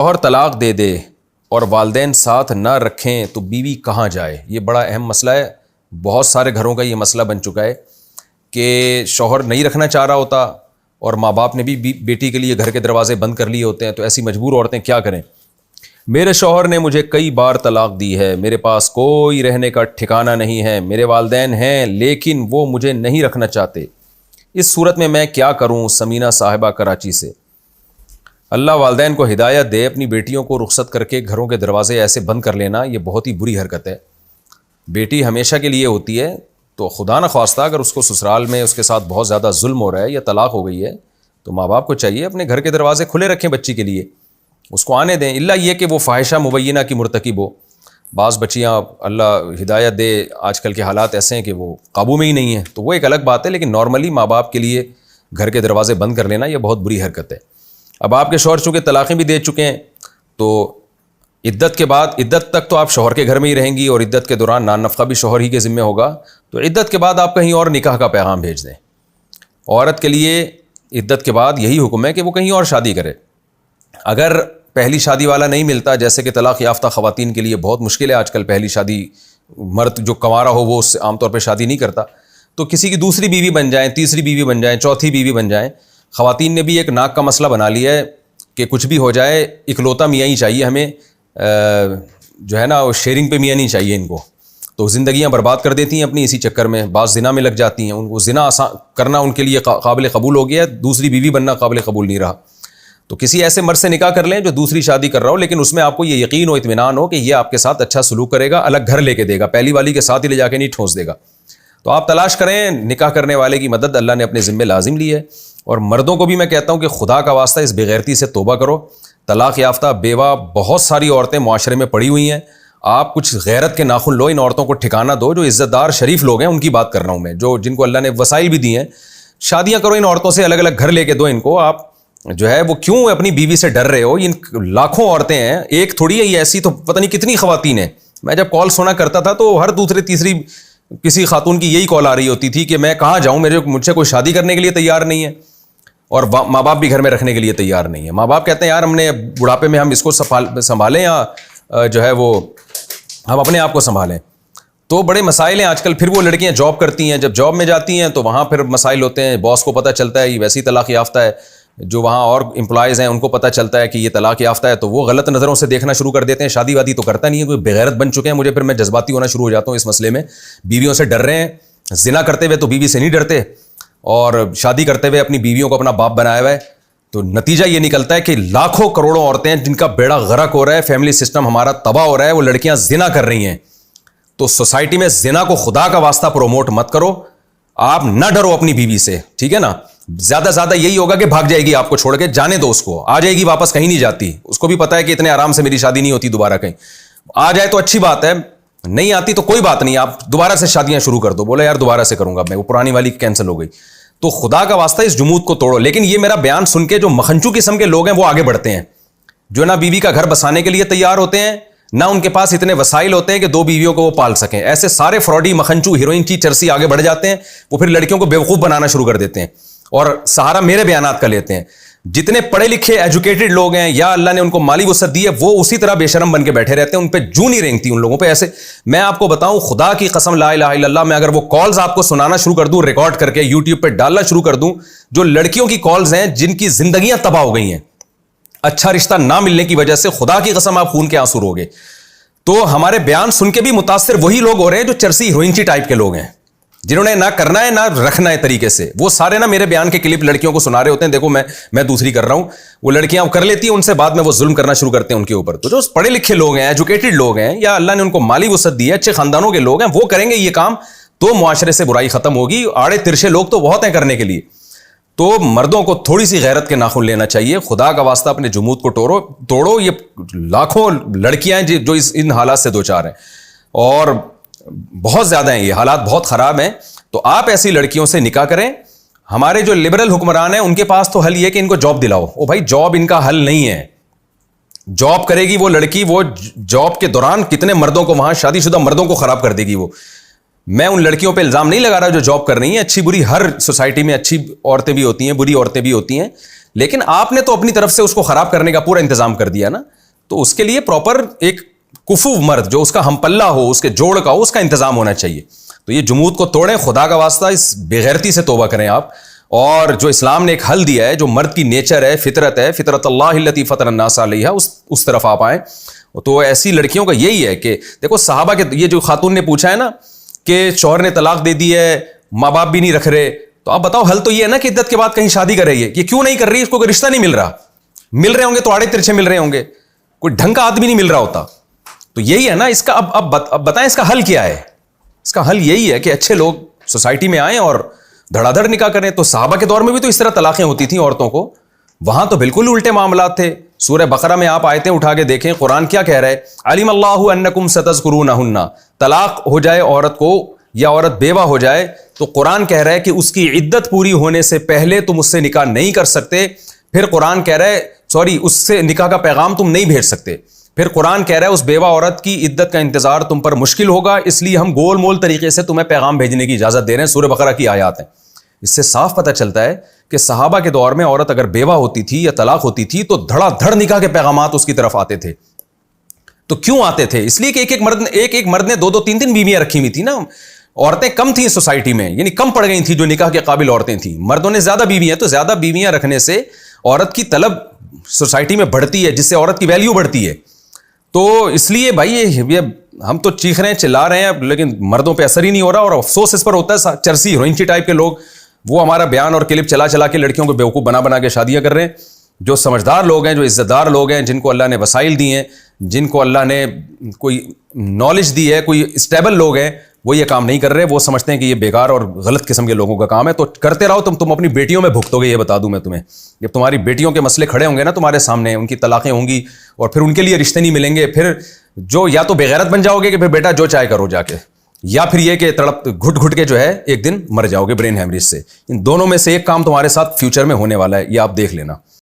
اور طلاق دے دے اور والدین ساتھ نہ رکھیں تو بیوی کہاں جائے؟ یہ بڑا اہم مسئلہ ہے. بہت سارے گھروں کا یہ مسئلہ بن چکا ہے کہ شوہر نہیں رکھنا چاہ رہا ہوتا اور ماں باپ نے بھی بیٹی کے لیے گھر کے دروازے بند کر لیے ہوتے ہیں. تو ایسی مجبور عورتیں کیا کریں؟ میرے شوہر نے مجھے کئی بار طلاق دی ہے, میرے پاس کوئی رہنے کا ٹھکانہ نہیں ہے, میرے والدین ہیں لیکن وہ مجھے نہیں رکھنا چاہتے, اس صورت میں میں کیا کروں؟ سمینہ صاحبہ کراچی سے. اللہ والدین کو ہدایت دے. اپنی بیٹیوں کو رخصت کر کے گھروں کے دروازے ایسے بند کر لینا یہ بہت ہی بری حرکت ہے. بیٹی ہمیشہ کے لیے ہوتی ہے, تو خدا نخواستہ اگر اس کو سسرال میں اس کے ساتھ بہت زیادہ ظلم ہو رہا ہے یا طلاق ہو گئی ہے تو ماں باپ کو چاہیے اپنے گھر کے دروازے کھلے رکھیں بچی کے لیے, اس کو آنے دیں. الا یہ کہ وہ فاحشہ مبینہ کی مرتکب ہو. بعض بچیاں اللہ ہدایت دے آج کل کے حالات ایسے ہیں کہ وہ قابو میں ہی نہیں ہیں, تو وہ ایک الگ بات ہے, لیکن نارملی ماں باپ کے لیے گھر کے دروازے بند کر لینا یہ بہت بری حرکت ہے. اب آپ کے شوہر چونکہ طلاقیں بھی دے چکے ہیں تو عدت کے بعد, عدت تک تو آپ شوہر کے گھر میں ہی رہیں گی اور عدت کے دوران نان نفقہ بھی شوہر ہی کے ذمہ ہوگا, تو عدت کے بعد آپ کہیں اور نکاح کا پیغام بھیج دیں. عورت کے لیے عدت کے بعد یہی حکم ہے کہ وہ کہیں اور شادی کرے. اگر پہلی شادی والا نہیں ملتا, جیسے کہ طلاق یافتہ خواتین کے لیے بہت مشکل ہے آج کل پہلی شادی, مرد جو کنوارا ہو وہ اس سے عام طور پہ شادی نہیں کرتا, تو کسی کی دوسری بیوی بن جائیں, تیسری بیوی بن جائیں, چوتھی بیوی بن جائیں. خواتین نے بھی ایک ناک کا مسئلہ بنا لیا ہے کہ کچھ بھی ہو جائے اکلوتا میاں ہی چاہیے ہمیں, جو ہے نا وہ شیئرنگ پہ میاں نہیں چاہیے ان کو, تو زندگیاں برباد کر دیتی ہیں اپنی اسی چکر میں. بعض زنا میں لگ جاتی ہیں, ان کو زنا کرنا ان کے لیے قابل قبول ہو گیا ہے, دوسری بیوی بننا قابل قبول نہیں رہا. تو کسی ایسے مرد سے نکاح کر لیں جو دوسری شادی کر رہا ہو, لیکن اس میں آپ کو یہ یقین ہو, اطمینان ہو کہ یہ آپ کے ساتھ اچھا سلوک کرے گا, الگ گھر لے کے دے گا, پہلی والی کے ساتھ ہی لے جا کے نہیں ٹھونس دے گا. تو آپ تلاش کریں, نکاح کرنے والے کی مدد اللہ نے اپنے ذمہ لازم لی ہے. اور مردوں کو بھی میں کہتا ہوں کہ خدا کا واسطہ اس بےغیرتی سے توبہ کرو. طلاق یافتہ بیوہ بہت ساری عورتیں معاشرے میں پڑی ہوئی ہیں, آپ کچھ غیرت کے ناخن لو, ان عورتوں کو ٹھکانہ دو. جو عزت دار شریف لوگ ہیں ان کی بات کر رہا ہوں میں, جو جن کو اللہ نے وسائل بھی دی ہیں, شادیاں کرو ان عورتوں سے, الگ الگ گھر لے کے دو ان کو. آپ جو ہے وہ کیوں اپنی بیوی سے ڈر رہے ہو؟ ان لاکھوں عورتیں ہیں, ایک تھوڑی ہے یہ, ایسی تو پتہ نہیں کتنی خواتین ہیں. میں جب کال سنا کرتا تھا تو ہر دوسرے تیسری کسی خاتون کی یہی کال آ رہی ہوتی تھی کہ میں کہاں جاؤں, مجھ سے کوئی شادی کرنے کے لیے تیار نہیں ہے اور ماں باپ بھی گھر میں رکھنے کے لیے تیار نہیں ہے. ماں باپ کہتے ہیں یار ہم نے بڑھاپے میں ہم اس کو سنبھالیں یا جو ہے وہ ہم اپنے آپ کو سنبھالیں. تو بڑے مسائل ہیں آج کل. پھر وہ لڑکیاں جاب کرتی ہیں, جب جاب میں جاتی ہیں تو وہاں پھر مسائل ہوتے ہیں, باس کو پتہ چلتا ہے یہ ویسی طلاق یافتہ ہے, جو وہاں اور امپلائیز ہیں ان کو پتہ چلتا ہے کہ یہ طلاق یافتہ ہے, تو وہ غلط نظروں سے دیکھنا شروع کر دیتے ہیں. شادی وادی تو کرتا نہیں ہے, کوئی بغیرت بن چکے ہیں. مجھے پھر میں جذباتی ہونا شروع ہو جاتا ہوں اس مسئلے میں. بیویوں سے ڈر رہے ہیں, زنا کرتے ہوئے تو بیوی سے نہیں ڈرتے, اور شادی کرتے ہوئے اپنی بیویوں کو اپنا باپ بنایا ہوا ہے. تو نتیجہ یہ نکلتا ہے کہ لاکھوں کروڑوں عورتیں جن کا بیڑا غرق ہو رہا ہے, فیملی سسٹم ہمارا تباہ ہو رہا ہے, وہ لڑکیاں زنا کر رہی ہیں. تو سوسائٹی میں زنا کو خدا کا واسطہ پروموٹ مت کرو. آپ نہ ڈرو اپنی بیوی سے, ٹھیک ہے نا. زیادہ زیادہ یہی ہوگا کہ بھاگ جائے گی آپ کو چھوڑ کے, جانے دو اس کو, آ جائے گی واپس, کہیں نہیں جاتی. اس کو بھی پتا ہے کہ اتنے آرام سے میری شادی نہیں ہوتی دوبارہ کہیں. آ جائے تو اچھی بات ہے, نہیں آتی تو کوئی بات نہیں, آپ دوبارہ سے شادیاں شروع کر دو. بولے یار دوبارہ سے کروں گا میں, وہ پرانی والی کینسل ہو گئی. تو خدا کا واسطہ اس جمود کو توڑو. لیکن یہ میرا بیان سن کے جو مکھنچو قسم کے لوگ ہیں وہ آگے بڑھتے ہیں, جو نہ بیوی کا گھر بسانے کے لیے تیار ہوتے ہیں, نہ ان کے پاس اتنے وسائل ہوتے ہیں کہ دو بیویوں کو وہ پال سکیں. ایسے سارے فراڈی مکھنچو ہیروئن کی چرسی آگے بڑھ جاتے ہیں. وہ پھر لڑکیوں کو بیوقوف بنانا شروع کر دیتے ہیں اور سہارا میرے بیانات کا لیتے ہیں. جتنے پڑھے لکھے ایجوکیٹڈ لوگ ہیں یا اللہ نے ان کو مالی وسعت دی ہے, وہ اسی طرح بے شرم بن کے بیٹھے رہتے ہیں. ان پہ جو نہیں رینگتی ان لوگوں پہ. ایسے میں آپ کو بتاؤں, خدا کی قسم لا الہ الا اللہ, میں اگر وہ کالز آپ کو سنانا شروع کر دوں, ریکارڈ کر کے یوٹیوب پہ ڈالنا شروع کر دوں, جو لڑکیوں کی کالز ہیں جن کی زندگیاں تباہ ہو گئی ہیں اچھا رشتہ نہ ملنے کی وجہ سے, خدا کی قسم آپ خون کے آنسو روگے. تو ہمارے بیان سن کے بھی متاثر وہی لوگ ہو رہے ہیں جو چرسی ہیروئنچی ٹائپ کے لوگ ہیں, جنہوں نے نہ کرنا ہے نہ رکھنا ہے طریقے سے. وہ سارے نا میرے بیان کے کلپ لڑکیوں کو سنا رہے ہوتے ہیں, دیکھو میں دوسری کر رہا ہوں. وہ لڑکیاں کر لیتی ہیں, ان سے بعد میں وہ ظلم کرنا شروع کرتے ہیں ان کے اوپر. تو جو پڑھے لکھے لوگ ہیں, ایجوکیٹڈ لوگ ہیں, یا اللہ نے ان کو مالی وسعت دی ہے, اچھے خاندانوں کے لوگ ہیں, وہ کریں گے یہ کام تو معاشرے سے برائی ختم ہوگی. آڑے ترشے لوگ تو بہت ہیں کرنے کے لیے. تو مردوں کو تھوڑی سی غیرت کے ناخن لینا چاہیے. خدا کا واسطہ اپنے جمود کو توڑو. یہ لاکھوں لڑکیاں ہیں جو ان حالات سے دوچار ہیں, اور بہت زیادہ ہیں, یہ حالات بہت خراب ہیں. تو آپ ایسی لڑکیوں سے نکاح کریں. ہمارے جو لبرل حکمران ہیں ان کے پاس تو حل یہ کہ ان کو جاب دلاؤ. او بھائی, جاب ان کا حل نہیں ہے. جاب کرے گی وہ لڑکی, وہ جاب کے دوران کتنے مردوں کو, وہاں شادی شدہ مردوں کو خراب کر دے گی وہ. میں ان لڑکیوں پہ الزام نہیں لگا رہا جو جاب کر رہی ہیں, اچھی بری ہر سوسائٹی میں اچھی عورتیں بھی ہوتی ہیں, بری عورتیں بھی ہوتی ہیں, لیکن آپ نے تو اپنی طرف سے اس کو خراب کرنے کا پورا انتظام کر دیا نا. تو اس کے لیے پراپر ایک کفو مرد جو اس کا ہم پلہ ہو, اس کے جوڑ کا ہو, اس کا انتظام ہونا چاہیے. تو یہ جمود کو توڑیں, خدا کا واسطہ اس بے غیرتی سے توبہ کریں آپ. اور جو اسلام نے ایک حل دیا ہے, جو مرد کی نیچر ہے, فطرت اللہ التی فطر الناس علیہا, اس طرف آپ آئیں. تو ایسی لڑکیوں کا یہی ہے کہ دیکھو صحابہ کے, یہ جو خاتون نے پوچھا ہے نا کہ شوہر نے طلاق دے دی ہے, ماں باپ بھی نہیں رکھ رہے, تو آپ بتاؤ حل تو یہ ہے نا کہ عدت کے بعد کہیں شادی کر رہی ہے. یہ کیوں نہیں کر رہی؟ اس کو کوئی رشتہ نہیں مل رہا. مل رہے ہوں گے تو آڑے ترچھے مل رہے ہوں گے, کوئی ڈھنگ کا آدمی نہیں مل رہا ہوتا. تو یہی ہے نا اس کا. اب بتائیں اس کا حل کیا ہے؟ اس کا حل یہی ہے کہ اچھے لوگ سوسائٹی میں آئیں اور دھڑا دھڑ نکاح کریں. تو صحابہ کے دور میں بھی تو اس طرح طلاقیں ہوتی تھیں عورتوں کو, وہاں تو بالکل الٹے معاملات تھے. سورہ بقرہ میں آپ آیتیں اٹھا کے دیکھیں, قرآن کیا کہہ رہا ہے؟ علیم اللہ انکم ستذکرونہن. طلاق ہو جائے عورت کو یا عورت بیوہ ہو جائے تو قرآن کہہ رہا ہے کہ اس کی عدت پوری ہونے سے پہلے تم اس سے نکاح نہیں کر سکتے. پھر قرآن کہہ رہا ہے اس سے نکاح کا پیغام تم نہیں بھیج سکتے. پھر قرآن کہہ رہا ہے اس بیوہ عورت کی عدت کا انتظار تم پر مشکل ہوگا, اس لیے ہم گول مول طریقے سے تمہیں پیغام بھیجنے کی اجازت دے رہے ہیں. سورہ بقرہ کی آیات ہیں. اس سے صاف پتہ چلتا ہے کہ صحابہ کے دور میں عورت اگر بیوہ ہوتی تھی یا طلاق ہوتی تھی تو دھڑا دھڑ نکاح کے پیغامات اس کی طرف آتے تھے. تو کیوں آتے تھے؟ اس لیے کہ ایک مرد نے 2 3 بیویاں رکھی ہوئی تھی نا. عورتیں کم تھیں سوسائٹی میں, یعنی کم پڑ گئی تھیں جو نکاح کے قابل عورتیں تھیں. مردوں نے زیادہ بیویاں, تو زیادہ بیویاں رکھنے سے عورت کی طلب سوسائٹی میں بڑھتی ہے, جس سے عورت کی ویلیو بڑھتی ہے. تو اس لیے بھائی یہ ہم تو چیخ رہے ہیں, چلا رہے ہیں, لیکن مردوں پہ اثر ہی نہیں ہو رہا. اور افسوس اس پر ہوتا ہے, چرسی ہیروئنچی ٹائپ کے لوگ وہ ہمارا بیان اور کلپ چلا کے لڑکیوں کو بیوقوف بنا کے شادیاں کر رہے ہیں. جو سمجھدار لوگ ہیں, جو عزت دار لوگ ہیں, جن کو اللہ نے وسائل دی ہیں, جن کو اللہ نے کوئی نالج دی ہے, کوئی اسٹیبل لوگ ہیں, وہ یہ کام نہیں کر رہے. وہ سمجھتے ہیں کہ یہ بیکار اور غلط قسم کے لوگوں کا کام ہے. تو کرتے رہو, تم اپنی بیٹیوں میں بھگتو گے. یہ بتا دوں میں تمہیں, جب تمہاری بیٹیوں کے مسئلے کھڑے ہوں گے نا تمہارے سامنے, ان کی طلاقیں ہوں گی اور پھر ان کے لیے رشتے نہیں ملیں گے, پھر جو یا تو بے غیرت بن جاؤ گے کہ پھر بیٹا جو چاہے کرو جا کے, یا پھر یہ کہ تڑپ گھٹ کے جو ہے ایک دن مر جاؤ گے برین ہیمریج سے. ان دونوں میں سے ایک کام تمہارے ساتھ فیوچر میں ہونے والا ہے, یہ آپ دیکھ لینا.